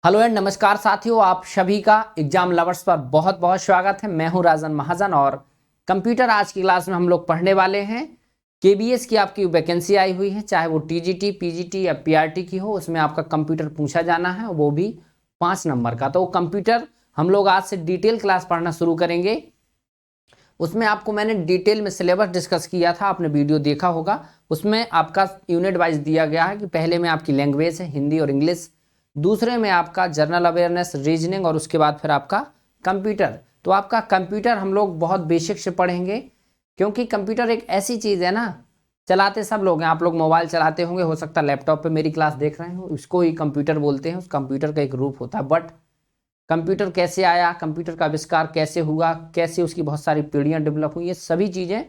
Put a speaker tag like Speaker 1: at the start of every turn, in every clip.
Speaker 1: Hello and नमस्कार साथियों, आप सभी का एग्जाम लवर्स पर बहुत बहुत स्वागत है। मैं हूं राजन महाजन और कंप्यूटर आज की क्लास में हम लोग पढ़ने वाले हैं। केबीएस की आपकी वैकेंसी आई हुई है, चाहे वो टीजीटी, पीजीटी या पीआरटी की हो, उसमें आपका कंप्यूटर पूछा जाना है, वो भी 5 नंबर का। तो कंप्यूटर हम लोग आज से डिटेल क्लास पढ़ना शुरू करेंगे। उसमें आपको मैंने डिटेल में सिलेबस डिस्कस किया था, आपने वीडियो देखा होगा। उसमें आपका यूनिट वाइज दिया गया है कि पहले में आपकी लैंग्वेज है हिंदी और इंग्लिश, दूसरे में आपका जनरल अवेयरनेस, रीजनिंग, और उसके बाद फिर आपका कंप्यूटर। तो आपका कंप्यूटर हम लोग बहुत बेसिक से पढ़ेंगे, क्योंकि कंप्यूटर एक ऐसी चीज़ है ना, चलाते सब लोग हैं। आप लोग मोबाइल चलाते होंगे, हो सकता है लैपटॉप पे मेरी क्लास देख रहे हो, उसको ही कंप्यूटर बोलते हैं। उस कंप्यूटर का एक रूप होता है। बट कंप्यूटर कैसे आया, कंप्यूटर का आविष्कार कैसे हुआ, कैसे उसकी बहुत सारी पीढ़ियाँ डेवलप हुई, ये सभी चीज़ें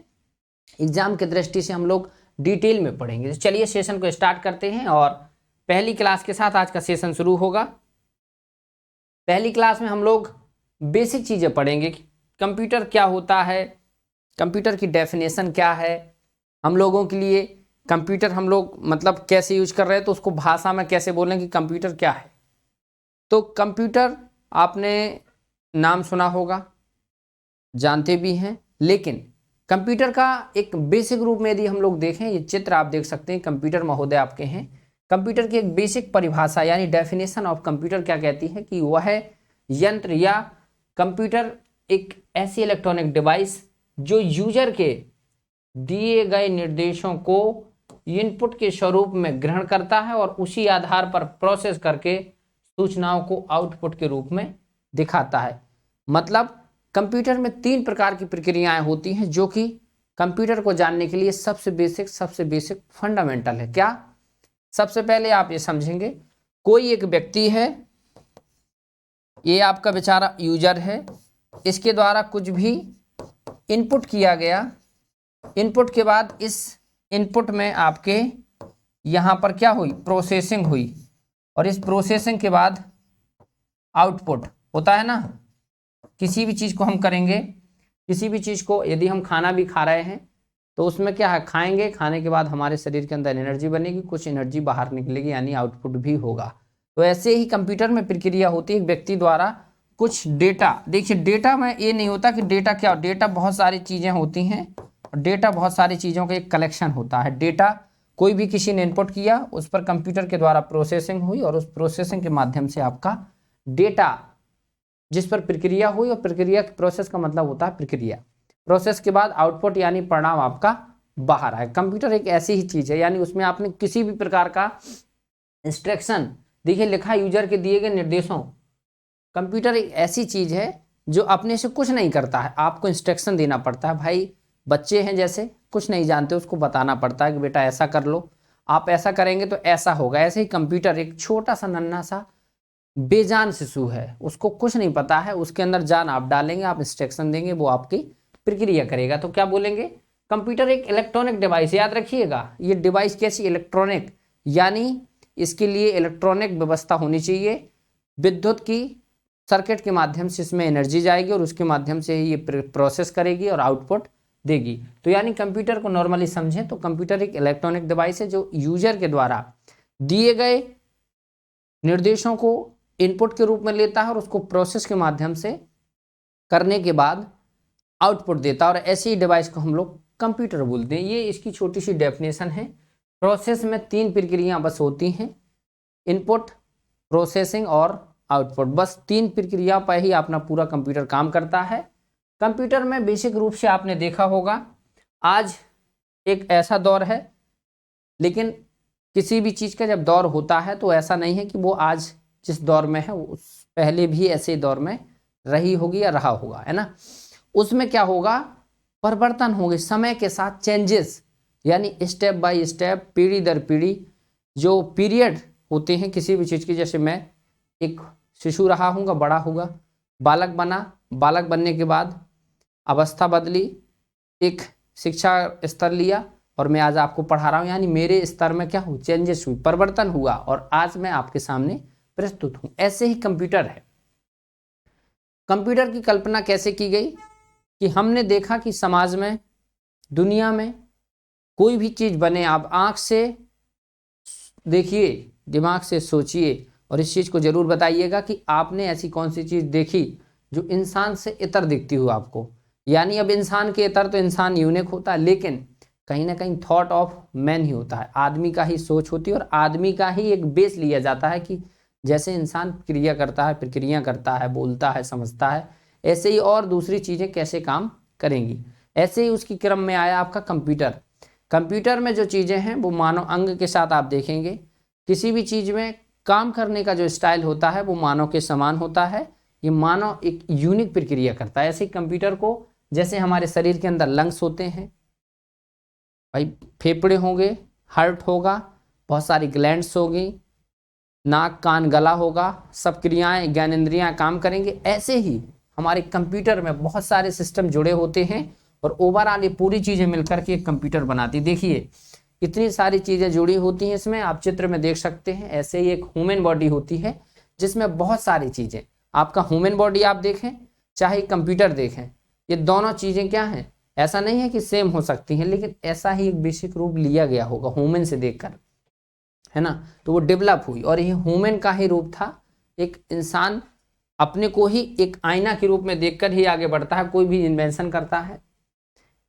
Speaker 1: एग्जाम की दृष्टि से हम लोग डिटेल में पढ़ेंगे। तो चलिए सेशन को स्टार्ट करते हैं और पहली क्लास के साथ आज का सेशन शुरू होगा। पहली क्लास में हम लोग बेसिक चीज़ें पढ़ेंगे कि कंप्यूटर क्या होता है, कंप्यूटर की डेफिनेशन क्या है, हम लोगों के लिए कंप्यूटर हम लोग मतलब कैसे यूज कर रहे हैं, तो उसको भाषा में कैसे बोलें कि कंप्यूटर क्या है। तो कंप्यूटर आपने नाम सुना होगा, जानते भी हैं, लेकिन कंप्यूटर का एक बेसिक रूप में यदि हम लोग देखें, ये चित्र आप देख सकते हैं, कंप्यूटर महोदय आपके हैं। कंप्यूटर की एक बेसिक परिभाषा यानी डेफिनेशन ऑफ कंप्यूटर क्या कहती है कि वह यंत्र या कंप्यूटर एक ऐसी इलेक्ट्रॉनिक डिवाइस जो यूजर के दिए गए निर्देशों को इनपुट के स्वरूप में ग्रहण करता है और उसी आधार पर प्रोसेस करके सूचनाओं को आउटपुट के रूप में दिखाता है। मतलब कंप्यूटर में 3 प्रकार की प्रक्रियाएं होती हैं जो कि कंप्यूटर को जानने के लिए सबसे बेसिक फंडामेंटल है। क्या? सबसे पहले आप ये समझेंगे, कोई एक व्यक्ति है, ये आपका बेचारा यूजर है, इसके द्वारा कुछ भी इनपुट किया गया, इनपुट के बाद इस इनपुट में आपके यहाँ पर क्या हुई, प्रोसेसिंग हुई, और इस प्रोसेसिंग के बाद आउटपुट होता है ना। किसी भी चीज़ को हम करेंगे, किसी भी चीज़ को यदि हम खाना भी खा रहे हैं तो उसमें क्या है, खाएंगे, खाने के बाद हमारे शरीर के अंदर एनर्जी बनेगी, कुछ एनर्जी बाहर निकलेगी, यानी आउटपुट भी होगा। तो ऐसे ही कंप्यूटर में प्रक्रिया होती है, एक व्यक्ति द्वारा कुछ डेटा, देखिए डेटा में ये नहीं होता कि डेटा क्या, डेटा बहुत सारी चीज़ें होती हैं, डेटा बहुत सारी चीज़ों का एक कलेक्शन होता है। डेटा कोई भी किसी ने इनपुट किया, उस पर कंप्यूटर के द्वारा प्रोसेसिंग हुई और उस प्रोसेसिंग के माध्यम से आपका डेटा जिस पर प्रक्रिया हुई, और प्रक्रिया प्रोसेस का मतलब होता है प्रक्रिया, प्रोसेस के बाद आउटपुट यानी परिणाम आपका बाहर आए। कंप्यूटर एक ऐसी ही चीज़ है, यानी उसमें आपने किसी भी प्रकार का इंस्ट्रक्शन, देखिए लिखा यूजर के दिए गए निर्देशों। कंप्यूटर एक ऐसी चीज़ है जो अपने से कुछ नहीं करता है, आपको इंस्ट्रक्शन देना पड़ता है। भाई बच्चे हैं जैसे, कुछ नहीं जानते, उसको बताना पड़ता है कि बेटा ऐसा कर लो, आप ऐसा करेंगे तो ऐसा होगा। ऐसे ही कंप्यूटर एक छोटा सा नन्हा सा बेजान शिशु है, उसको कुछ नहीं पता है, उसके अंदर जान आप डालेंगे, आप इंस्ट्रक्शन देंगे, वो आपकी प्रक्रिया करेगा। तो क्या बोलेंगे, कंप्यूटर एक इलेक्ट्रॉनिक डिवाइस। याद रखिएगा, ये डिवाइस कैसी, इलेक्ट्रॉनिक, यानी इसके लिए इलेक्ट्रॉनिक व्यवस्था होनी चाहिए। विद्युत की सर्किट के माध्यम से इसमें एनर्जी जाएगी और उसके माध्यम से ये प्रोसेस करेगी और आउटपुट देगी। तो यानी कंप्यूटर को नॉर्मली समझें तो कंप्यूटर एक इलेक्ट्रॉनिक डिवाइस है जो यूजर के द्वारा दिए गए निर्देशों को इनपुट के रूप में लेता है और उसको प्रोसेस के माध्यम से करने के बाद आउटपुट देता है, और ऐसी डिवाइस को हम लोग कंप्यूटर बोलते हैं। ये इसकी छोटी सी डेफिनेशन है। प्रोसेस में 3 प्रक्रियाएं बस होती हैं, इनपुट, प्रोसेसिंग और आउटपुट। बस 3 प्रक्रिया पर ही अपना पूरा कंप्यूटर काम करता है। कंप्यूटर में बेसिक रूप से आपने देखा होगा, आज एक ऐसा दौर है, लेकिन किसी भी चीज़ का जब दौर होता है तो ऐसा नहीं है कि वो आज जिस दौर में है उस पहले भी ऐसे दौर में रही होगी या रहा होगा, है ना। उसमें क्या होगा, परिवर्तन होंगे समय के साथ, चेंजेस, यानी स्टेप बाय स्टेप, पीढ़ी दर पीढ़ी जो पीरियड होते हैं किसी भी चीज़ की। जैसे मैं एक शिशु रहा हूँगा, बड़ा हुआ, बालक बना, बालक बनने के बाद अवस्था बदली, एक शिक्षा स्तर लिया और मैं आज आपको पढ़ा रहा हूँ, यानी मेरे स्तर में क्या हुआ, चेंजेस हुई, परिवर्तन हुआ, और आज मैं आपके सामने प्रस्तुत हूँ। ऐसे ही कंप्यूटर है। कंप्यूटर की कल्पना कैसे की गई कि हमने देखा कि समाज में, दुनिया में कोई भी चीज़ बने, आप आँख से देखिए, दिमाग से सोचिए, और इस चीज़ को ज़रूर बताइएगा कि आपने ऐसी कौन सी चीज़ देखी जो इंसान से इतर दिखती हो आपको। यानी अब इंसान के इतर तो इंसान यूनिक होता है, लेकिन कहीं ना कहीं थॉट ऑफ मैन ही होता है, आदमी का ही सोच होती है और आदमी का ही एक बेस लिया जाता है कि जैसे इंसान क्रिया करता है, प्रक्रिया करता है, बोलता है, समझता है, ऐसे ही और दूसरी चीज़ें कैसे काम करेंगी। ऐसे ही उसकी क्रम में आया आपका कंप्यूटर। कंप्यूटर में जो चीज़ें हैं वो मानव अंग के साथ आप देखेंगे, किसी भी चीज़ में काम करने का जो स्टाइल होता है वो मानव के समान होता है। ये मानव एक यूनिक प्रक्रिया करता है। ऐसे ही कंप्यूटर को, जैसे हमारे शरीर के अंदर लंग्स होते हैं भाई, फेफड़े होंगे, हार्ट होगा, बहुत सारी ग्लैंड्स होगी, नाक कान गला होगा, सब क्रियाएं ज्ञानेंद्रियां काम करेंगे। ऐसे ही हमारे कंप्यूटर में बहुत सारे सिस्टम जुड़े होते हैं और ओवरऑल ये पूरी चीज़ें मिलकर के एक कंप्यूटर बनाती। देखिए इतनी सारी चीज़ें जुड़ी होती हैं इसमें, आप चित्र में देख सकते हैं। ऐसे ही एक ह्यूमन बॉडी होती है जिसमें बहुत सारी चीज़ें, आपका ह्यूमन बॉडी आप देखें चाहे कंप्यूटर देखें, ये दोनों चीज़ें क्या हैं, ऐसा नहीं है कि सेम हो सकती हैं, लेकिन ऐसा ही एक बेसिक रूप लिया गया होगा ह्यूमन से देखकर, है ना। तो वो डेवलप हुई और ये ह्यूमन का ही रूप था। एक इंसान अपने को ही एक आईना के रूप में देखकर ही आगे बढ़ता है, कोई भी इन्वेंशन करता है।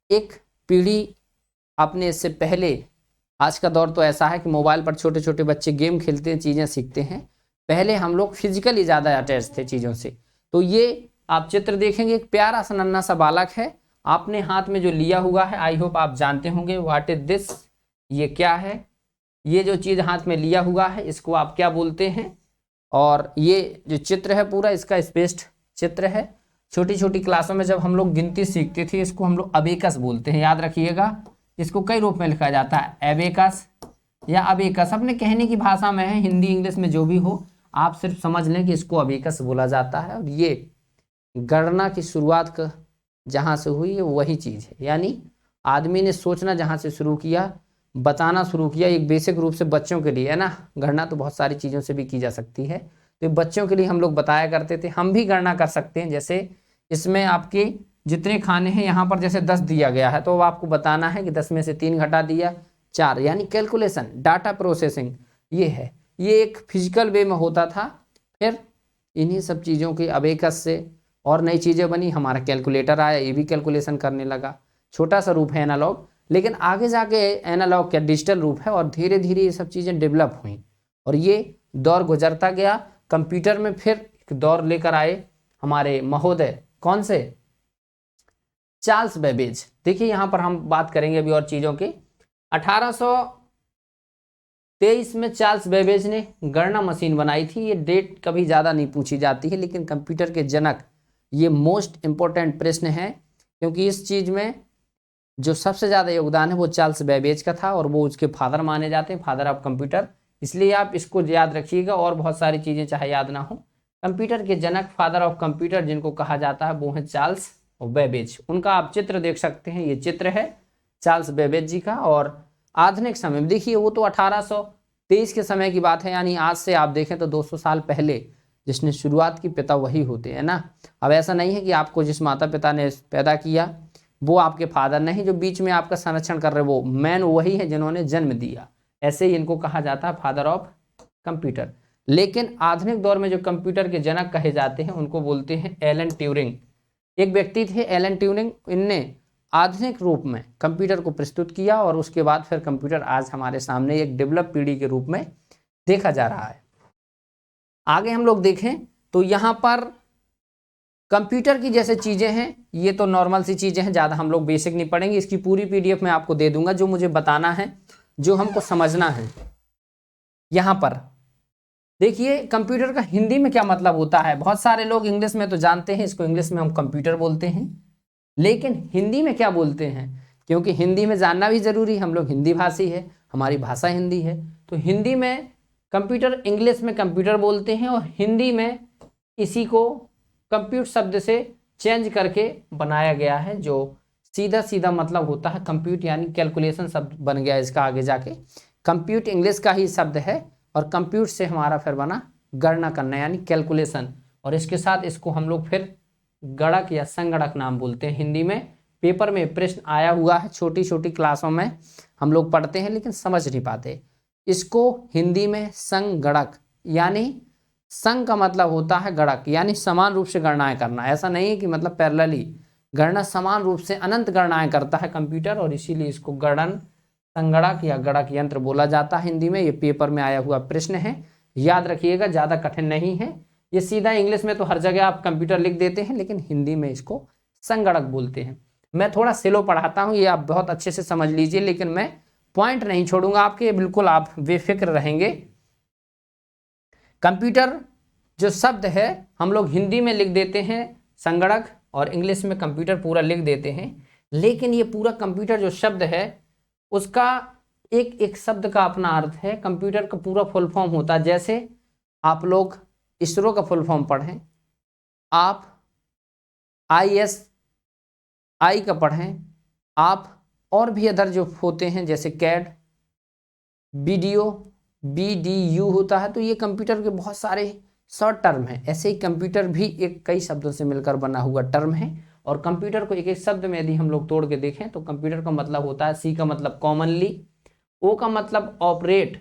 Speaker 1: एक पीढ़ी आपने इससे पहले, आज का दौर तो ऐसा है कि मोबाइल पर छोटे छोटे बच्चे गेम खेलते हैं, चीज़ें सीखते हैं। पहले हम लोग फिजिकली ज़्यादा अटैच थे चीज़ों से। तो ये आप चित्र देखेंगे, एक प्यारा सा नन्हा सा बालक है, आपने हाथ में जो लिया हुआ है, आई होप आप जानते होंगे व्हाट इज दिस, ये क्या है। ये जो चीज़ हाथ में लिया हुआ है इसको आप क्या बोलते हैं। और ये जो चित्र है पूरा इसका स्पेस्ड चित्र है। छोटी छोटी क्लासों में जब हम लोग गिनती सीखते थे इसको हम लोग अबेकस बोलते हैं, याद रखिएगा। इसको कई रूप में लिखा जाता है, एबेकस या अबेकस, अपने कहने की भाषा में है, हिंदी इंग्लिश में जो भी हो, आप सिर्फ समझ लें कि इसको अबेकस बोला जाता है। और ये गणना की शुरुआत जहाँ से हुई है वही चीज़ है, यानी आदमी ने सोचना जहाँ से शुरू किया, बताना शुरू किया, एक बेसिक रूप से बच्चों के लिए, है ना। गणना तो बहुत सारी चीज़ों से भी की जा सकती है, तो बच्चों के लिए हम लोग बताया करते थे। हम भी गणना कर सकते हैं, जैसे इसमें आपके जितने खाने हैं यहाँ पर जैसे 10 दिया गया है, तो आपको बताना है कि 10 में से 3 घटा दिया 4, यानी कैलकुलेशन, डाटा प्रोसेसिंग ये है। ये एक फिजिकल वे में होता था। फिर इन्हीं सब चीज़ों के अबेकस से और नई चीज़ें बनी, हमारा कैलकुलेटर आया, ये भी कैलकुलेशन करने लगा। छोटा सा रूप है एनालॉग, लेकिन आगे जाके एनालॉग क्या डिजिटल रूप है और धीरे धीरे ये सब चीज़ें डेवलप हुई और ये दौर गुजरता गया। कंप्यूटर में फिर एक दौर लेकर आए हमारे महोदय, कौन से, चार्ल्स बेबेज। देखिए यहाँ पर हम बात करेंगे अभी और चीज़ों की। 1823 में चार्ल्स बेबेज ने गणना मशीन बनाई थी। ये डेट कभी ज़्यादा नहीं पूछी जाती है, लेकिन कंप्यूटर के जनक ये मोस्ट इम्पोर्टेंट प्रश्न है, क्योंकि इस चीज़ में जो सबसे ज़्यादा योगदान है वो चार्ल्स बेबेज का था और वो उसके फादर माने जाते हैं, फादर ऑफ कंप्यूटर। इसलिए आप इसको याद रखिएगा, और बहुत सारी चीज़ें चाहे याद ना हो। कंप्यूटर के जनक, फादर ऑफ कंप्यूटर जिनको कहा जाता है, वो है चार्ल्स बेबेज। उनका आप चित्र देख सकते हैं, ये चित्र है चार्ल्स बेबेज जी का। और आधुनिक समय में देखिए, वो तो 1823 के समय की बात है, यानी आज से आप देखें तो 200 साल पहले जिसने शुरुआत की, पिता वही होते हैं ना। अब ऐसा नहीं है कि आपको जिस माता पिता ने पैदा किया वो आपके फादर नहीं, जो बीच में आपका संरक्षण कर रहे वो मैन वही है जिन्होंने जन्म दिया। ऐसे ही इनको कहा जाता है फादर ऑफ कंप्यूटर। लेकिन आधुनिक दौर में जो कंप्यूटर के जनक कहे जाते हैं उनको बोलते हैं एलन ट्यूरिंग। एक व्यक्ति थे एलन ट्यूरिंग, इनने आधुनिक रूप में कंप्यूटर को प्रस्तुत किया और उसके बाद फिर कंप्यूटर आज हमारे सामने एक डेवलप पीढ़ी के रूप में देखा जा रहा है। आगे हम लोग देखें तो यहाँ पर कंप्यूटर की जैसे चीज़ें हैं, ये तो नॉर्मल सी चीज़ें हैं, ज़्यादा हम लोग बेसिक नहीं पढ़ेंगे। इसकी पूरी PDF मैं आपको दे दूंगा, जो मुझे बताना है, जो हमको समझना है। यहाँ पर देखिए कंप्यूटर का हिंदी में क्या मतलब होता है। बहुत सारे लोग इंग्लिश में तो जानते हैं, इसको इंग्लिश में हम कंप्यूटर बोलते हैं, लेकिन हिंदी में क्या बोलते हैं, क्योंकि हिंदी में जानना भी ज़रूरी है। हम लोग हिंदी भाषी है, हमारी भाषा हिंदी है, तो हिंदी में कंप्यूटर, इंग्लिश में कंप्यूटर बोलते हैं और हिंदी में इसी को कंप्यूट शब्द से चेंज करके बनाया गया है, जो सीधा सीधा मतलब होता है कंप्यूट, यानी कैलकुलेशन शब्द बन गया इसका आगे जाके। कंप्यूट इंग्लिश का ही शब्द है और कंप्यूट से हमारा फिर बना गणना करना, यानी कैलकुलेशन। और इसके साथ इसको हम लोग फिर गणक या संगणक नाम बोलते हैं। हिंदी में पेपर में प्रश्न आया हुआ है, छोटी छोटी क्लासों में हम लोग पढ़ते हैं लेकिन समझ नहीं पाते। इसको हिंदी में संगणक यानी संग का मतलब होता है गणक, यानी समान रूप से गणनाएं करना। ऐसा नहीं है कि मतलब पैरेलली, गणना समान रूप से अनंत गणनाएं करता है कंप्यूटर, और इसीलिए इसको गणन संगणक या गणक यंत्र बोला जाता है हिंदी में। ये पेपर में आया हुआ प्रश्न है, याद रखिएगा, ज़्यादा कठिन नहीं है। ये सीधा इंग्लिश में तो हर जगह आप कंप्यूटर लिख देते हैं, लेकिन हिंदी में इसको संगणक बोलते हैं। मैं थोड़ा स्लो पढ़ाता हूँ, ये आप बहुत अच्छे से समझ लीजिए, लेकिन मैं पॉइंट नहीं छोड़ूंगा आपके, बिल्कुल आप बेफिक्र रहेंगे। कंप्यूटर जो शब्द है हम लोग हिंदी में लिख देते हैं संगणक, और इंग्लिश में कंप्यूटर पूरा लिख देते हैं, लेकिन ये पूरा कंप्यूटर जो शब्द है उसका एक एक शब्द का अपना अर्थ है। कंप्यूटर का पूरा फुल फॉर्म होता है, जैसे आप लोग इसरो का फुल फॉर्म पढ़ें, आप ISI का पढ़ें, आप और भी अदर जो होते हैं जैसे कैड, BDU होता है। तो ये कंप्यूटर के बहुत सारे शॉर्ट टर्म है। ऐसे ही कंप्यूटर भी एक कई शब्दों से मिलकर बना हुआ टर्म है, और कंप्यूटर को एक एक शब्द में यदि हम लोग तोड़ के देखें तो कंप्यूटर का मतलब होता है, C का मतलब कॉमनली, O का मतलब ऑपरेट,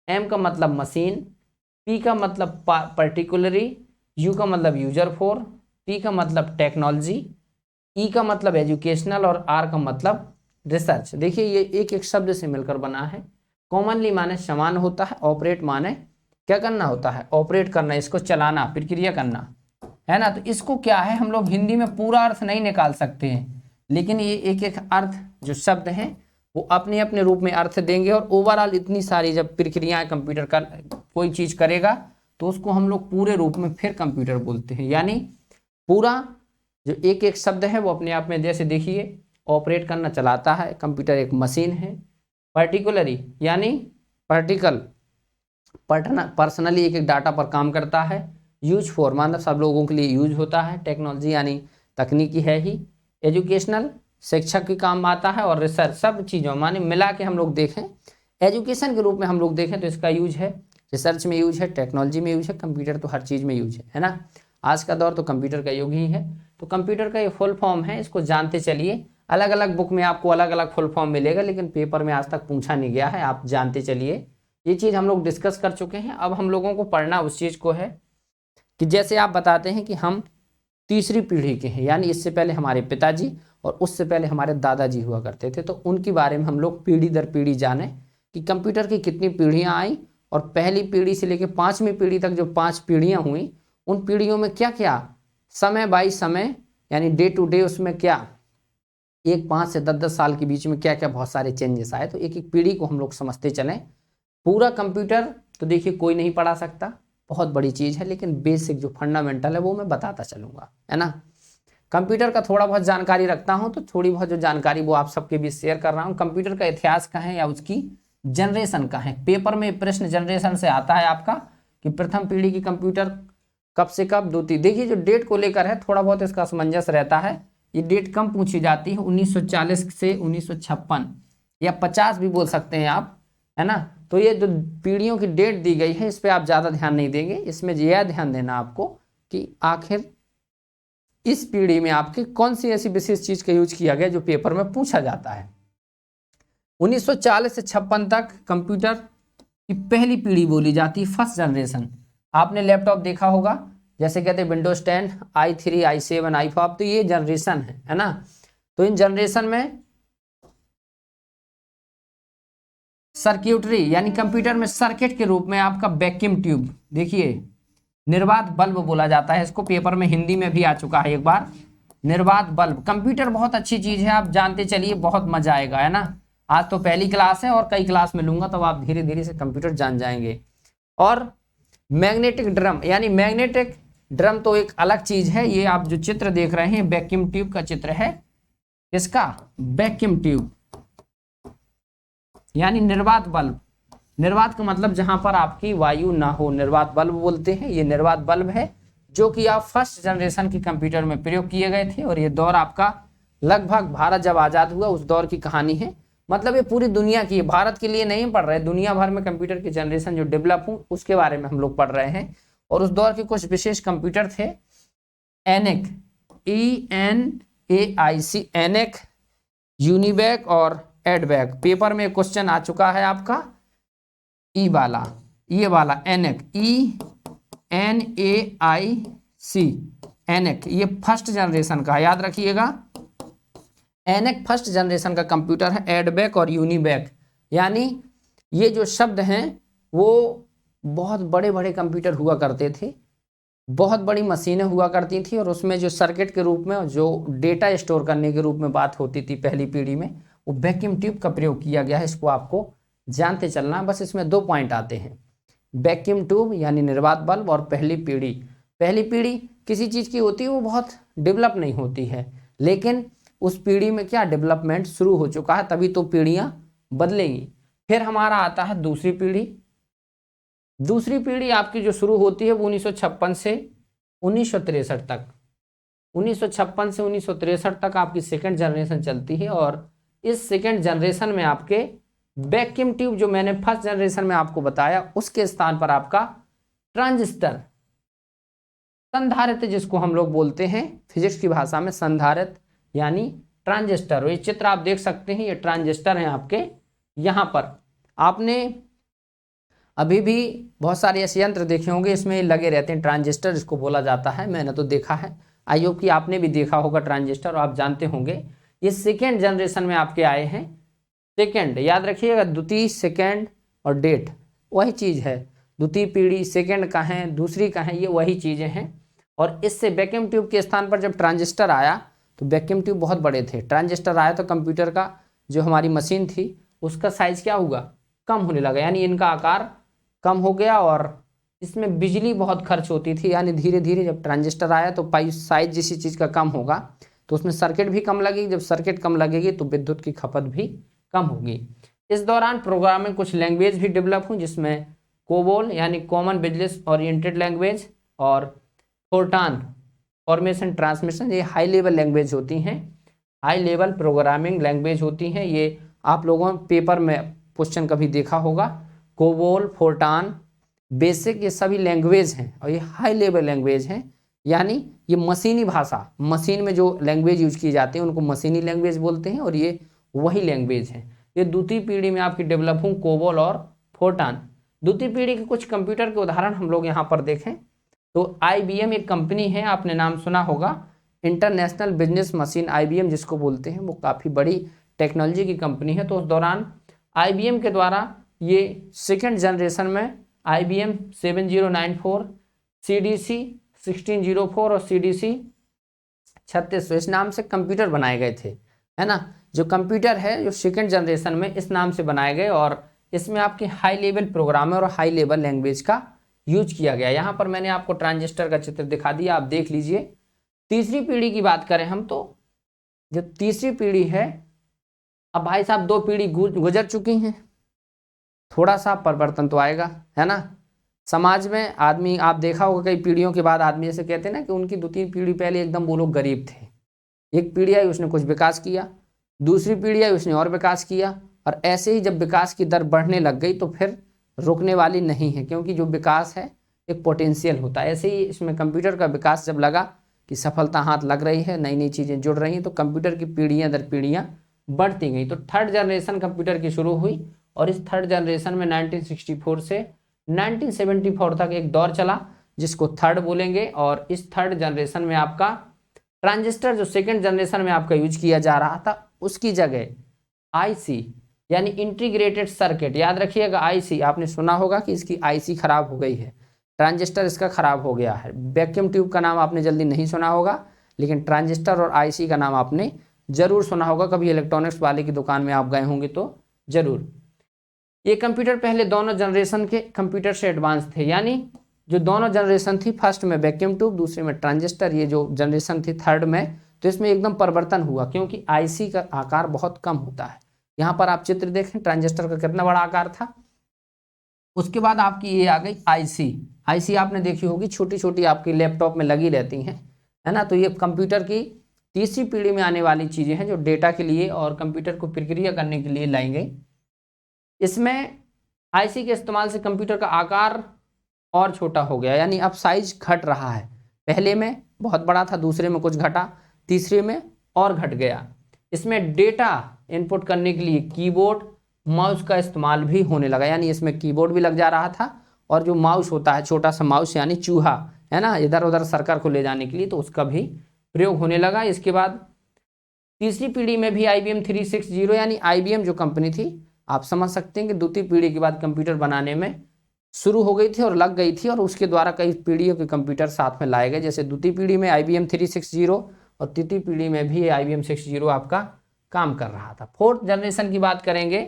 Speaker 1: M का मतलब मशीन, P का मतलब पर्टिकुलरली, U का मतलब यूजर फॉर, T का मतलब टेक्नोलॉजी, E का मतलब एजुकेशनल, और R का मतलब रिसर्च। देखिए ये एक एक शब्द से मिलकर बना है। कॉमनली माने समान होता है, ऑपरेट माने क्या करना होता है, ऑपरेट करना, इसको चलाना, प्रक्रिया करना, है ना। तो इसको क्या है, हम लोग हिंदी में पूरा अर्थ नहीं निकाल सकते हैं, लेकिन ये एक एक अर्थ जो शब्द हैं वो अपने अपने रूप में अर्थ देंगे, और ओवरऑल इतनी सारी जब प्रक्रियाएं कंप्यूटर का कोई चीज करेगा तो उसको हम लोग पूरे रूप में फिर कंप्यूटर बोलते हैं। यानी पूरा जो एक एक शब्द है वो अपने आप में, जैसे देखिए ऑपरेट करना, चलाता है, कंप्यूटर एक मशीन है। पर्टिकुलरली यानी पर्सनली एक एक डाटा पर काम करता है। यूज फॉर मतलब सब लोगों के लिए यूज होता है। टेक्नोलॉजी यानी तकनीकी है ही। एजुकेशनल शिक्षक के काम आता है, और रिसर्च सब चीज़ों माने मिला के हम लोग देखें, एजुकेशन के रूप में हम लोग देखें तो इसका यूज है, रिसर्च में यूज है, टेक्नोलॉजी में यूज है, कंप्यूटर तो हर चीज़ में यूज है ना। आज का दौर तो कंप्यूटर का युग ही है। तो कंप्यूटर का ये फुल फॉर्म है, इसको जानते चलिए। अलग अलग बुक में आपको अलग अलग फुल फॉर्म मिलेगा, लेकिन पेपर में आज तक पूछा नहीं गया है, आप जानते चलिए। ये चीज़ हम लोग डिस्कस कर चुके हैं। अब हम लोगों को पढ़ना उस चीज़ को है कि जैसे आप बताते हैं कि हम तीसरी पीढ़ी के हैं, यानी इससे पहले हमारे पिताजी और उससे पहले हमारे दादाजी हुआ करते थे, तो उनके बारे में हम लोग पीढ़ी दर पीढ़ी जाने कि कंप्यूटर की कितनी पीढ़ियाँ आई, और पहली पीढ़ी से लेकर 5वीं पीढ़ी तक जो 5 पीढ़ियाँ हुई, उन पीढ़ियों में क्या क्या समय बाई समय यानी डे टू डे उसमें क्या एक 5 से 10 साल के बीच में क्या क्या बहुत सारे चेंजेस आए। तो एक एक पीढ़ी को हम लोग समझते चलें। पूरा कंप्यूटर तो देखिए कोई नहीं पढ़ा सकता, बहुत बड़ी चीज़ है, लेकिन बेसिक जो फंडामेंटल है वो मैं बताता चलूँगा, है ना। कंप्यूटर का थोड़ा बहुत जानकारी रखता हूँ, तो थोड़ी बहुत जो जानकारी वो आप सबके बीच शेयर कर रहा हूँ। कंप्यूटर का इतिहास का है या उसकी जनरेशन का है। पेपर में प्रश्न जनरेशन से आता है आपका कि प्रथम पीढ़ी की कंप्यूटर कब से कब, द्वितीय। देखिए जो डेट को लेकर है थोड़ा बहुत इसका असमंजस रहता है, ये डेट कम पूछी जाती है, 1940 से 1956 या 50 भी बोल सकते हैं आप, है ना। तो ये जो पीढ़ियों की डेट दी गई है इस पर आप ज़्यादा ध्यान नहीं देंगे। इसमें यह ध्यान देना आपको कि आखिर इस पीढ़ी में आपकी कौन सी ऐसी विशेष चीज़ का यूज किया गया जो पेपर में पूछा जाता है। 1940 से 56 तक कंप्यूटर की पहली पीढ़ी बोली जाती है, फर्स्ट जनरेशन। आपने लैपटॉप देखा होगा, जैसे कहते हैं विंडोज 10, i3, i7, i5, तो ये जनरेशन है ना। तो इन जनरेशन में सर्किटरी यानी कंप्यूटर में सर्किट के रूप में आपका वैक्यूम ट्यूब, देखिए निर्वात बल्ब बोला जाता है इसको, पेपर में हिंदी में भी आ चुका है एक बार, निर्वात बल्ब। कंप्यूटर बहुत अच्छी चीज है, आप जानते चलिए, बहुत मजा आएगा, है ना। आज तो पहली क्लास है और कई क्लास में लूंगा, तब आप धीरे धीरे से कंप्यूटर जान जाएंगे। और मैग्नेटिक ड्रम, यानी मैग्नेटिक ड्रम तो एक अलग चीज है। ये आप जो चित्र देख रहे हैं वैक्यूम ट्यूब का चित्र है, इसका वैक्यूम ट्यूब यानी निर्वात बल्ब। निर्वात का मतलब जहां पर आपकी वायु ना हो, निर्वात बल्ब बोलते हैं। ये निर्वात बल्ब है जो कि आप फर्स्ट जनरेशन के कंप्यूटर में प्रयोग किए गए थे, और ये दौर आपका लगभग भारत जब आजाद हुआ उस दौर की कहानी है। मतलब ये पूरी दुनिया की, भारत के लिए नहीं पढ़ रहे, दुनिया भर में कंप्यूटर की जनरेशन जो डेवलप हुई उसके बारे में हम लोग पढ़ रहे हैं। और उस दौर के कुछ विशेष कंप्यूटर थे, एनेक, ENAIC, एनेक, यूनिवैक और एडवैक। पेपर में क्वेश्चन आ चुका है आपका, ये वाला एनेक, NAIC, एनएक, ये फर्स्ट जनरेशन का, याद रखिएगा एनएक फर्स्ट जनरेशन का कंप्यूटर है। एडबैक और यूनिबैक, यानी ये जो शब्द हैं वो बहुत बड़े बड़े कंप्यूटर हुआ करते थे, बहुत बड़ी मशीनें हुआ करती थी, और उसमें जो सर्किट के रूप में जो डेटा स्टोर करने के रूप में बात होती थी पहली पीढ़ी में, वो वैक्यूम ट्यूब का प्रयोग किया गया है। इसको आपको जानते चलना। बस इसमें 2 पॉइंट आते हैं, वैक्यूम ट्यूब यानी निर्वात बल्ब, और पहली पीढ़ी। पहली पीढ़ी किसी चीज़ की होती है वो बहुत डेवलप नहीं होती है, लेकिन उस पीढ़ी में क्या डेवलपमेंट शुरू हो चुका है, तभी तो पीढ़ियाँ बदलेंगी। फिर हमारा आता है दूसरी पीढ़ी। दूसरी पीढ़ी आपकी जो शुरू होती है वो 1956 से 1963 तक, 1956 से 1963 तक आपकी सेकंड जनरेशन चलती है। और इस सेकंड जनरेशन में आपके वैक्यूम ट्यूब, जो मैंने फर्स्ट जनरेशन में आपको बताया, उसके स्थान पर आपका ट्रांजिस्टर, संधारित्र जिसको हम लोग बोलते हैं फिजिक्स की भाषा में, संधारित्र यानी ट्रांजिस्टर। ये चित्र आप देख सकते हैं, ये ट्रांजिस्टर हैं आपके। यहाँ पर आपने अभी भी बहुत सारे ऐसे यंत्र देखे होंगे, इसमें लगे रहते हैं ट्रांजिस्टर, इसको बोला जाता है। मैंने तो देखा है, आई होप कि आपने भी देखा होगा ट्रांजिस्टर, और आप जानते होंगे। ये सेकेंड जनरेशन में आपके आए हैं। सेकेंड याद रखिएगा, द्वितीय, सेकेंड और डेट वही चीज़ है। द्वितीय पीढ़ी, सेकेंड का है, दूसरी का है, ये वही चीज़ें हैं। और इससे वैक्यूम ट्यूब के स्थान पर जब ट्रांजिस्टर आया तो वैक्यूम ट्यूब बहुत बड़े थे, ट्रांजिस्टर आया तो कंप्यूटर का जो हमारी मशीन थी उसका साइज़ क्या हुआ, कम होने लगा, यानी इनका आकार कम हो गया, और इसमें बिजली बहुत खर्च होती थी। यानी धीरे धीरे जब ट्रांजिस्टर आया तो साइज जिसी चीज़ का कम होगा तो उसमें सर्किट भी कम लगेगी, जब सर्किट कम लगेगी तो विद्युत की खपत भी कम होगी। इस दौरान प्रोग्रामिंग कुछ लैंग्वेज भी डेवलप हुई, जिसमें कोबोल यानी कॉमन बिजनेस ओरिएंटेड लैंग्वेज, और फोर्टान फॉर्मेशन ट्रांसमिशन, ये हाई लेवल लैंग्वेज होती हैं, हाई लेवल प्रोग्रामिंग लैंग्वेज होती हैं। ये आप लोगों ने पेपर में क्वेश्चन कभी देखा होगा। कोबोल, फोर्टान, बेसिक, ये सभी लैंग्वेज हैं और ये हाई लेवल लैंग्वेज हैं। यानी ये मशीनी भाषा, मशीन में जो लैंग्वेज यूज की जाती है उनको मशीनी लैंग्वेज बोलते हैं, और ये वही लैंग्वेज हैं। ये द्वितीय पीढ़ी में आपकी डेवलप हुई, कोबोल और फोर्टान। द्वितीय पीढ़ी के कुछ कंप्यूटर के उदाहरण हम लोग यहाँ पर देखें तो IBM एक कंपनी है, आपने नाम सुना होगा, इंटरनेशनल बिजनेस मशीन IBM जिसको बोलते हैं, वो काफ़ी बड़ी टेक्नोलॉजी की कंपनी है। तो उस दौरान IBM के द्वारा ये सेकेंड जनरेशन में IBM 7094, CDC 1604 और CDC 3600 इस नाम से कंप्यूटर बनाए गए थे, है ना। जो कंप्यूटर है जो सेकेंड जनरेशन में इस नाम से बनाए गए, और इसमें आपकी हाई लेवल प्रोग्रामर और हाई लेवल लैंग्वेज का यूज किया गया। यहाँ पर मैंने आपको ट्रांजिस्टर का चित्र दिखा दिया, आप देख लीजिए। तीसरी पीढ़ी की बात करें हम तो जो तीसरी पीढ़ी है, अब भाई साहब 2 पीढ़ी गुजर चुकी हैं, थोड़ा सा परिवर्तन तो आएगा, है ना। समाज में आदमी, आप देखा होगा कई पीढ़ियों के बाद आदमी जैसे कहते हैं ना कि उनकी 2-3 पीढ़ी पहले एकदम वो लोग गरीब थे, एक पीढ़ी आई उसने कुछ विकास किया, दूसरी पीढ़ी आई उसने और विकास किया, और ऐसे ही जब विकास की दर बढ़ने लग गई तो फिर रुकने वाली नहीं है, क्योंकि जो विकास है एक पोटेंशियल होता है। ऐसे ही इसमें कंप्यूटर का विकास जब लगा कि सफलता हाथ लग रही है, नई नई चीज़ें जुड़ रही हैं, तो कंप्यूटर की पीढ़ियाँ दर पीढ़ियाँ बढ़ती गई। तो थर्ड जनरेशन कंप्यूटर की शुरू हुई, और इस थर्ड जनरेशन में 1964 से 1974 तक एक दौर चला जिसको थर्ड बोलेंगे। और इस थर्ड जनरेशन में आपका ट्रांजिस्टर जो सेकेंड जनरेशन में आपका यूज किया जा रहा था उसकी जगह IC यानी इंटीग्रेटेड सर्किट, याद रखिएगा IC, आपने सुना होगा कि इसकी IC खराब हो गई है, ट्रांजिस्टर इसका खराब हो गया है। वैक्यूम ट्यूब का नाम आपने जल्दी नहीं सुना होगा, लेकिन ट्रांजिस्टर और IC का नाम आपने जरूर सुना होगा, कभी इलेक्ट्रॉनिक्स वाले की दुकान में आप गए होंगे तो जरूर। ये कंप्यूटर पहले दोनों जनरेशन के कंप्यूटर से एडवांस थे, यानी जो दोनों जनरेशन थी, फर्स्ट में वैक्यूम ट्यूब, दूसरे में ट्रांजिस्टर, ये जो जनरेशन थी थर्ड में, तो इसमें एकदम परिवर्तन हुआ क्योंकि IC का आकार बहुत कम होता है। यहाँ पर आप चित्र देखें ट्रांजिस्टर का कितना बड़ा आकार था। उसके बाद आपकी ये आ गई IC आपने देखी होगी, छोटी छोटी आपकी लैपटॉप में लगी रहती हैं, है ना। तो ये कंप्यूटर की तीसरी पीढ़ी में आने वाली चीज़ें हैं जो डेटा के लिए और कंप्यूटर को प्रक्रिया करने के लिए लाई गई। इसमें IC के इस्तेमाल से कंप्यूटर का आकार और छोटा हो गया, यानी अब साइज घट रहा है। पहले में बहुत बड़ा था, दूसरे में कुछ घटा, तीसरे में और घट गया। इसमें डेटा इनपुट करने के लिए कीबोर्ड, माउस का इस्तेमाल भी होने लगा, यानी इसमें कीबोर्ड भी लग जा रहा था और जो माउस होता है, छोटा सा माउस यानी चूहा है ना, इधर उधर सर्कल को ले जाने के लिए, तो उसका भी प्रयोग होने लगा। इसके बाद तीसरी पीढ़ी में भी IBM 360 यानी IBM जो कंपनी थी, आप समझ सकते हैं कि द्वितीय पीढ़ी के बाद कंप्यूटर बनाने में शुरू हो गई थी और लग गई थी, और उसके द्वारा कई पीढ़ियों के कंप्यूटर साथ में लाए गए। जैसे द्वितीय पीढ़ी में IBM 360 और तृतीय पीढ़ी में भी IBM 60 आपका काम कर रहा था। फोर्थ जनरेशन की बात करेंगे,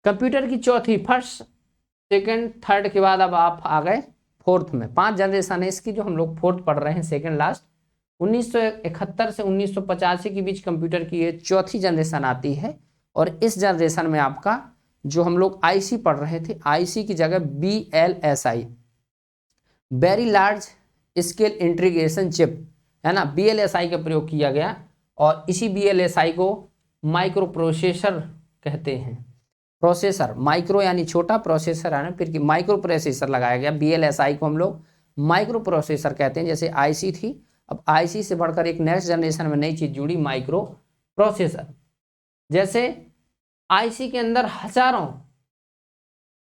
Speaker 1: कंप्यूटर की चौथी, फर्स्ट सेकंड थर्ड के बाद अब आप आ गए फोर्थ में। 5 जनरेशन है इसकी, जो हम लोग फोर्थ पढ़ रहे हैं, सेकंड लास्ट। 1971 से 1985 के बीच कंप्यूटर की ये चौथी जनरेशन आती है, और इस जनरेशन में आपका जो हम लोग IC पढ़ रहे थे, IC की जगह BLSI, very large scale integration chip है ना, BLSI का प्रयोग किया गया, और इसी BLSI को माइक्रो प्रोसेसर कहते हैं। प्रोसेसर, माइक्रो यानी छोटा, प्रोसेसर है ना, फिर माइक्रो प्रोसेसर लगाया गया। BLSI को हम लोग माइक्रो प्रोसेसर कहते हैं। जैसे IC थी, अब IC से बढ़कर एक नेक्स्ट जनरेशन में नई चीज जुड़ी, माइक्रो प्रोसेसर। जैसे IC के अंदर हजारों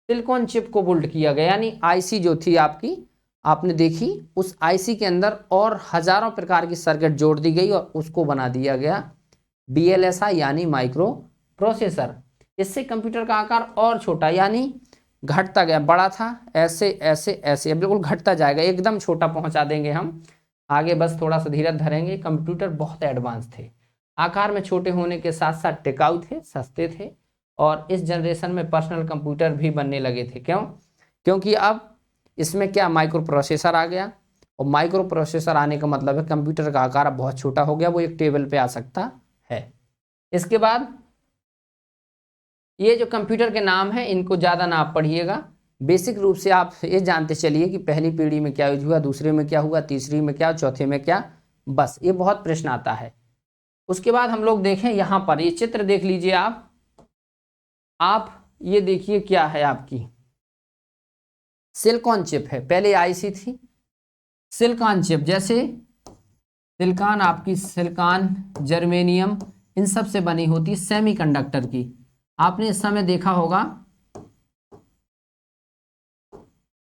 Speaker 1: सिलिकॉन चिप को बुल्ड किया गया, यानी IC जो थी आपकी, आपने देखी, उस IC के अंदर और हजारों प्रकार की सर्किट जोड़ दी गई और उसको बना दिया गया BLSI यानी माइक्रो प्रोसेसर। इससे कंप्यूटर का आकार और छोटा, यानी घटता गया, बड़ा था ऐसे ऐसे ऐसे, अब बिल्कुल घटता जाएगा, एकदम छोटा पहुंचा देंगे हम आगे, बस थोड़ा सा धीरज धरेंगे। कंप्यूटर बहुत एडवांस थे, आकार में छोटे होने के साथ साथ टिकाऊ थे, सस्ते थे, और इस जनरेशन में पर्सनल कंप्यूटर भी बनने लगे थे। क्यों? क्योंकि अब इसमें क्या, माइक्रो प्रोसेसर आ गया, और माइक्रो प्रोसेसर आने का मतलब है कंप्यूटर का आकार अब बहुत छोटा हो गया, वो एक टेबल पे आ सकता है। इसके बाद ये जो कंप्यूटर के नाम है, इनको ज़्यादा ना आप पढ़िएगा, बेसिक रूप से आप ये जानते चलिए कि पहली पीढ़ी में क्या यूज हुआ, दूसरे में क्या हुआ, तीसरी में क्या, चौथे में क्या, बस ये बहुत प्रश्न आता है। उसके बाद हम लोग देखें, यहाँ पर ये चित्र देख लीजिए आप ये देखिए क्या है, आपकी सिलिकॉन चिप है, पहले IC थी, सिलिकॉन चिप, जैसे सिलिकॉन आपकी, सिलिकॉन, जर्मेनियम, इन सब से बनी होती सेमीकंडक्टर की। आपने इस समय देखा होगा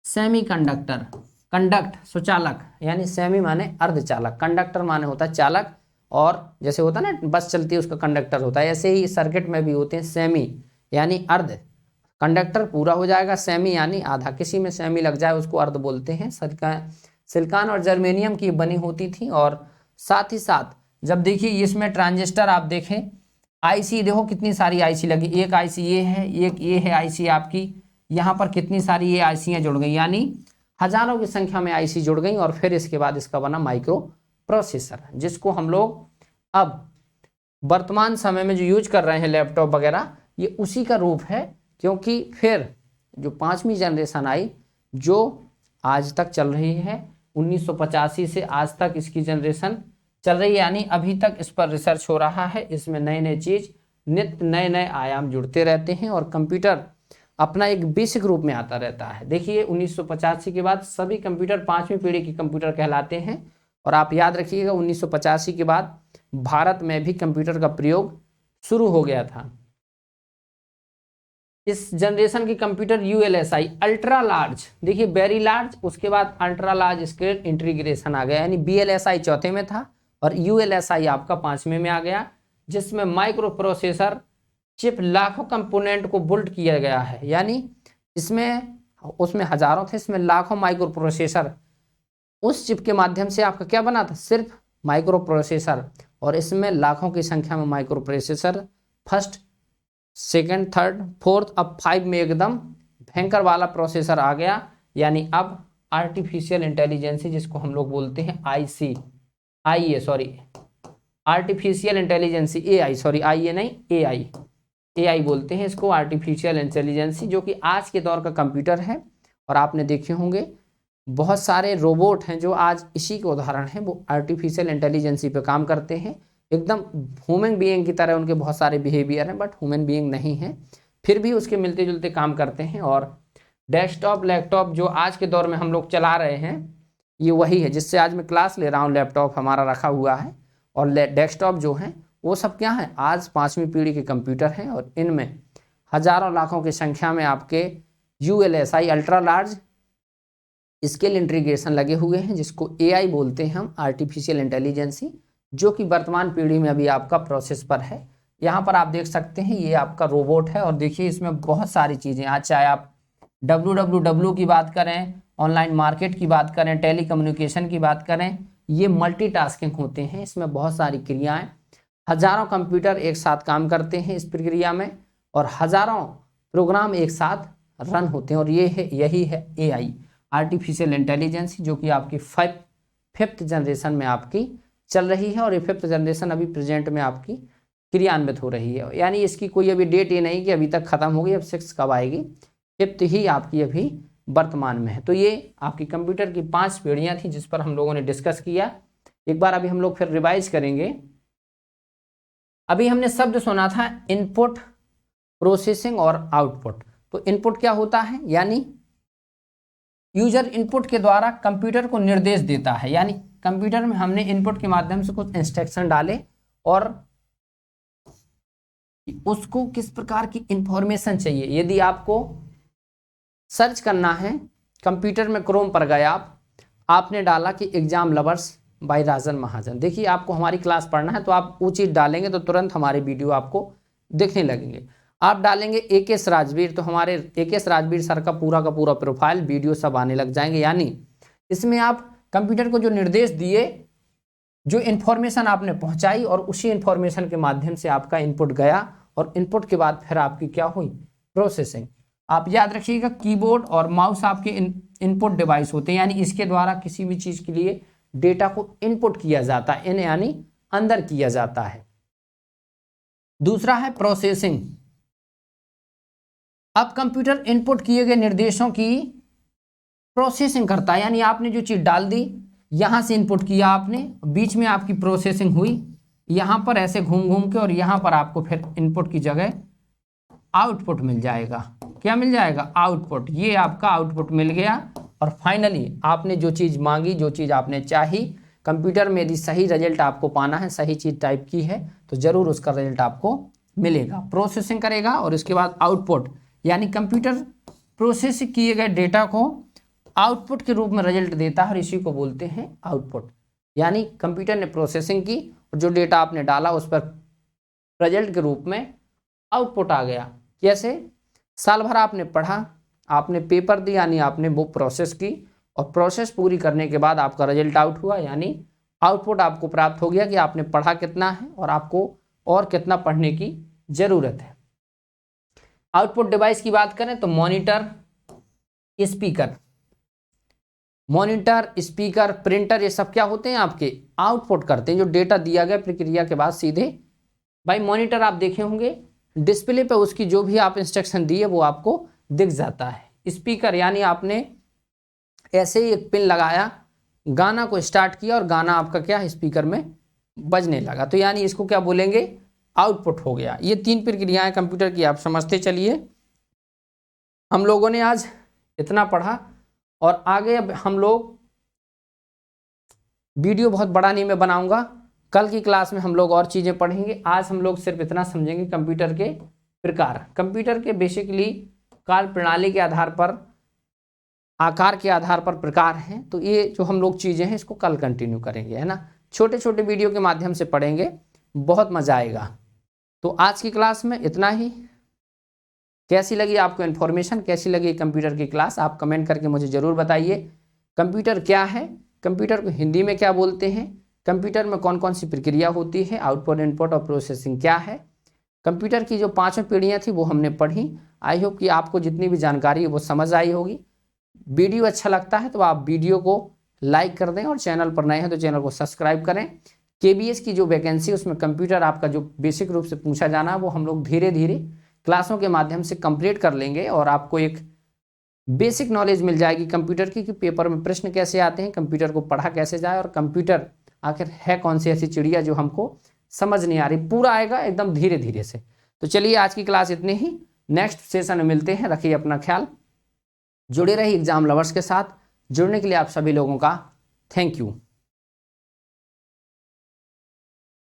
Speaker 1: सेमीकंडक्टर, कंडक्ट सुचालक, यानी सेमी माने अर्धचालक, कंडक्टर माने होता है चालक, और जैसे होता है ना बस चलती है उसका कंडक्टर होता है, ऐसे ही सर्किट में भी होते हैं सेमी यानी अर्ध। कंडक्टर पूरा हो जाएगा, सेमी यानी आधा, किसी में सेमी लग जाए उसको अर्ध बोलते हैं। सिलिकॉन और जर्मेनियम की बनी होती थी, और साथ ही साथ जब देखिए इसमें ट्रांजिस्टर, आप देखें IC, देखो कितनी सारी IC लगी, एक IC ये है, एक ये है IC आपकी, यहाँ पर कितनी सारी ये ICयाँ जुड़ गई, यानी हजारों की संख्या में IC जुड़ गई, और फिर इसके बाद इसका बना माइक्रो प्रोसेसर, जिसको हम लोग अब वर्तमान समय में जो यूज कर रहे हैं लैपटॉप वगैरह, ये उसी का रूप है। क्योंकि फिर जो 5वीं जनरेशन आई, जो आज तक चल रही है, 1985 से आज तक इसकी जनरेशन चल रही है, यानी अभी तक इस पर रिसर्च हो रहा है, इसमें नए नए चीज, नित्य नए नए आयाम जुड़ते रहते हैं, और कंप्यूटर अपना एक बेसिक रूप में आता रहता है। देखिए 1985 के बाद सभी कंप्यूटर 5वीं पीढ़ी के कंप्यूटर कहलाते हैं, और आप याद रखिएगा 1985 के बाद भारत में भी कंप्यूटर का प्रयोग शुरू हो गया था। इस जनरेशन के कंप्यूटर ULSI, अल्ट्रा लार्ज, देखिए वेरी लार्ज, उसके बाद अल्ट्रा लार्ज स्केल इंटीग्रेशन आ गया, यानी BLSI चौथे में था और ULSI आपका 5वें में आ गया, जिसमें माइक्रो प्रोसेसर चिप लाखों कंपोनेंट को बुल्ड किया गया है, यानी उसमें हजारों थे, इसमें लाखों माइक्रो प्रोसेसर, उस चिप के माध्यम से आपका क्या बना था, सिर्फ माइक्रो प्रोसेसर, और इसमें लाखों की संख्या में micro processor, first second third fourth, अब 5 में एकदम भयंकर वाला प्रोसेसर आ गया, यानी अब आर्टिफिशियल इंटेलिजेंस, जिसको हम लोग बोलते हैं आर्टिफिशियल इंटेलिजेंस, AI बोलते हैं इसको, आर्टिफिशियल इंटेलिजेंस, जो कि आज के दौर का कंप्यूटर है। और आपने देखे होंगे बहुत सारे रोबोट हैं जो आज इसी के उदाहरण हैं, वो आर्टिफिशियल इंटेलिजेंस पे काम करते हैं, एकदम ह्यूमन बीइंग की तरह उनके बहुत सारे बिहेवियर हैं, बट ह्यूमन बीइंग नहीं है, फिर भी उसके मिलते जुलते काम करते हैं। और डेस्कटॉप लैपटॉप जो आज के दौर में हम लोग चला रहे हैं, ये वही है जिससे आज मैं क्लास ले रहा हूँ, लैपटॉप हमारा रखा हुआ है, और डेस्कटॉप जो हैं वो सब क्या है, आज 5वीं पीढ़ी के कंप्यूटर हैं, और इनमें हजारों लाखों की संख्या में आपके ULSI ultra large scale integration लगे हुए हैं, जिसको AI बोलते हैं हम, आर्टिफिशियल इंटेलिजेंसी, जो कि वर्तमान पीढ़ी में अभी आपका प्रोसेस पर है। यहाँ पर आप देख सकते हैं ये आपका रोबोट है और देखिए इसमें बहुत सारी चीज़ें, आज चाहे आप www की बात करें, ऑनलाइन मार्केट की बात करें, टेलीकम्युनिकेशन की बात करें, ये मल्टीटास्किंग होते हैं, इसमें बहुत सारी क्रियाएं, हजारों कंप्यूटर एक साथ काम करते हैं इस प्रक्रिया में और हजारों प्रोग्राम एक साथ रन होते हैं और यही है AI आर्टिफिशियल इंटेलिजेंस, जो कि आपकी फिफ्थ जनरेशन में आपकी चल रही है और ये फिफ्थ जनरेशन अभी प्रेजेंट में आपकी क्रियान्वित हो रही है। यानी इसकी कोई अभी डेट ये नहीं कि अभी तक खत्म होगी, अब 6 कब आएगी, फिफ्थ ही आपकी अभी वर्तमान में है। तो ये आपकी कंप्यूटर की 5 पीढ़ियां थी जिस पर हम लोगों ने डिस्कस किया। एक बार अभी हम लोग फिर रिवाइज करेंगे। अभी हमने शब्द सुना था इनपुट, प्रोसेसिंग और आउटपुट। तो इनपुट क्या होता है, यानी यूजर इनपुट के द्वारा कंप्यूटर को निर्देश देता है, यानी कंप्यूटर में हमने इनपुट के माध्यम से कुछ इंस्ट्रक्शन डाले और उसको किस प्रकार की इंफॉर्मेशन चाहिए। यदि आपको सर्च करना है, कंप्यूटर में क्रोम पर गए आपने डाला कि एग्जाम लवर्स बाय राजन महाजन, देखिए आपको हमारी क्लास पढ़ना है तो आप वो चीज़ डालेंगे तो तुरंत हमारे वीडियो आपको दिखने लगेंगे। आप डालेंगे AK राजवीर तो हमारे AK राजवीर सर का पूरा प्रोफाइल वीडियो सब आने लग जाएंगे। यानी इसमें आप कंप्यूटर को जो निर्देश दिए, जो इन्फॉर्मेशन आपने पहुंचाई और उसी इन्फॉर्मेशन के माध्यम से आपका इनपुट गया और इनपुट के बाद फिर आपकी क्या हुई, प्रोसेसिंग। आप याद रखिएगा कीबोर्ड और माउस आपके इनपुट डिवाइस होते हैं, यानी इसके द्वारा किसी भी चीज़ के लिए डेटा को इनपुट किया जाता है, यानी अंदर किया जाता है। दूसरा है प्रोसेसिंग। अब कंप्यूटर इनपुट किए गए निर्देशों की प्रोसेसिंग करता है, यानी आपने जो चीज़ डाल दी, यहाँ से इनपुट किया आपने, बीच में आपकी प्रोसेसिंग हुई, यहाँ पर ऐसे घूम के और यहाँ पर आपको फिर इनपुट की जगह आउटपुट मिल जाएगा। क्या मिल जाएगा, आउटपुट। ये आपका आउटपुट मिल गया और फाइनली आपने जो चीज़ मांगी, जो चीज़ आपने चाही, कंप्यूटर में यदि सही रिजल्ट आपको पाना है, सही चीज़ टाइप की है तो ज़रूर उसका रिजल्ट आपको मिलेगा। प्रोसेसिंग करेगा और इसके बाद आउटपुट, यानी कंप्यूटर प्रोसेस किए गए डेटा को आउटपुट के रूप में रिजल्ट देता है और इसी को बोलते हैं आउटपुट। यानी कंप्यूटर ने प्रोसेसिंग की और जो डेटा आपने डाला उस पर रिजल्ट के रूप में आउटपुट आ गया। कैसे, साल भर आपने पढ़ा, आपने पेपर दी, यानी आपने वो प्रोसेस की और प्रोसेस पूरी करने के बाद आपका रिजल्ट आउट हुआ, यानी आउटपुट आपको प्राप्त हो गया कि आपने पढ़ा कितना है और आपको और कितना पढ़ने की ज़रूरत है। आउटपुट डिवाइस की बात करें तो मॉनिटर, स्पीकर, प्रिंटर, ये सब क्या होते हैं, आपके आउटपुट करते हैं। जो डेटा दिया गया प्रक्रिया के बाद सीधे, भाई मॉनिटर आप देखे होंगे, डिस्प्ले पे उसकी जो भी आप इंस्ट्रक्शन दिए वो आपको दिख जाता है। स्पीकर यानी आपने ऐसे ही एक पिन लगाया, गाना को स्टार्ट किया और गाना आपका क्या स्पीकर में बजने लगा, तो यानी इसको क्या बोलेंगे, आउटपुट हो गया। ये 3 प्रक्रियाएं कंप्यूटर की आप समझते चलिए। हम लोगों ने आज इतना पढ़ा और आगे अब हम लोग, वीडियो बहुत बड़ा नहीं मैं बनाऊंगा, कल की क्लास में हम लोग और चीज़ें पढ़ेंगे। आज हम लोग सिर्फ इतना समझेंगे कंप्यूटर के प्रकार। कंप्यूटर के बेसिकली कार्य प्रणाली के आधार पर, आकार के आधार पर प्रकार हैं। तो ये जो हम लोग चीज़ें हैं इसको कल कंटिन्यू करेंगे, है ना। छोटे छोटे वीडियो के माध्यम से पढ़ेंगे, बहुत मज़ा आएगा। तो आज की क्लास में इतना ही। कैसी लगी आपको इन्फॉर्मेशन, कैसी लगी कंप्यूटर की क्लास, आप कमेंट करके मुझे ज़रूर बताइए। कंप्यूटर क्या है, कंप्यूटर को हिंदी में क्या बोलते हैं, कंप्यूटर में कौन कौन सी प्रक्रिया होती है, आउटपुट, इनपुट और प्रोसेसिंग क्या है। कंप्यूटर की जो 5 पीढ़ियाँ थी वो हमने पढ़ी। आई होप कि आपको जितनी भी जानकारी है वो समझ आई होगी। वीडियो अच्छा लगता है तो आप वीडियो को लाइक कर दें और चैनल पर नए हैं तो चैनल को सब्सक्राइब करें। KBS की जो वैकेंसी उसमें कंप्यूटर आपका जो बेसिक रूप से पूछा जाना है वो हम लोग धीरे धीरे क्लासों के माध्यम से कंप्लीट कर लेंगे और आपको एक बेसिक नॉलेज मिल जाएगी कंप्यूटर की, कि पेपर में प्रश्न कैसे आते हैं, कंप्यूटर को पढ़ा कैसे जाए और कंप्यूटर आखिर है कौन सी ऐसी चिड़िया जो हमको समझ नहीं आ रही। पूरा आएगा एकदम धीरे धीरे से। तो चलिए आज की क्लास इतनी ही, नेक्स्ट सेशन में मिलते हैं। रखिए अपना ख्याल, जुड़े रहिए एग्जाम लवर्स के साथ। जुड़ने के लिए आप सभी लोगों का थैंक यू।